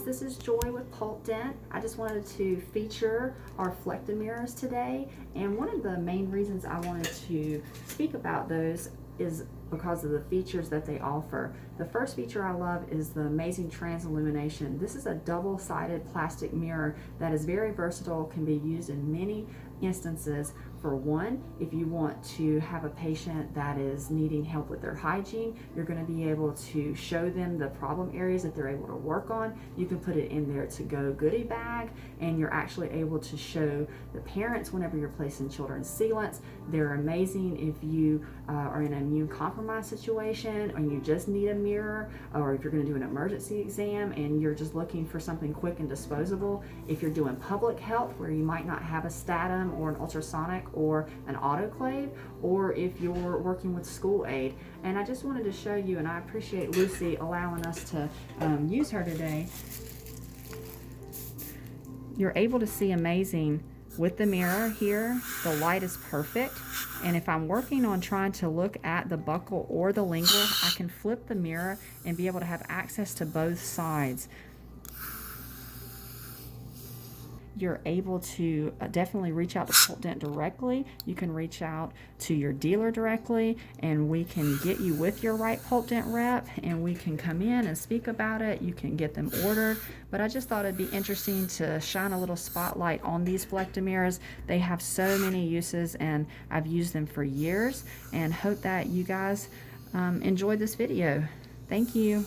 this is Joy with Pulpdent. I just wanted to feature our Flecta mirrors today, and one of the main reasons I wanted to speak about those is because of the features that they offer. The first feature I love is the amazing transillumination. This is a double-sided plastic mirror that is very versatile, can be used in many instances. For one, if you want to have a patient that is needing help with their hygiene, you're going to be able to show them the problem areas that they're able to work on. You can put it in their to-go goodie bag, and you're actually able to show the parents whenever you're placing children's sealants. They're amazing if you are in an immune compromised situation, or you just need a mirror, or if you're going to do an emergency exam and you're just looking for something quick and disposable. If you're doing public health where you might not have a Statum or an ultrasonic or an autoclave, or if you're working with school aid. And I just wanted to show you, and I appreciate Lucy allowing us to use her today. You're able to see amazing with the mirror here. The light is perfect, and if I'm working on trying to look at the buccal or the lingual, I can flip the mirror and be able to have access to both sides. You're able to definitely reach out to Pulpdent directly. You can reach out to your dealer directly, and we can get you with your right Pulpdent rep, and we can come in and speak about it. You can get them ordered. But I just thought it'd be interesting to shine a little spotlight on these Flecta mirrors. They have so many uses, and I've used them for years, and hope that you guys enjoyed this video. Thank you.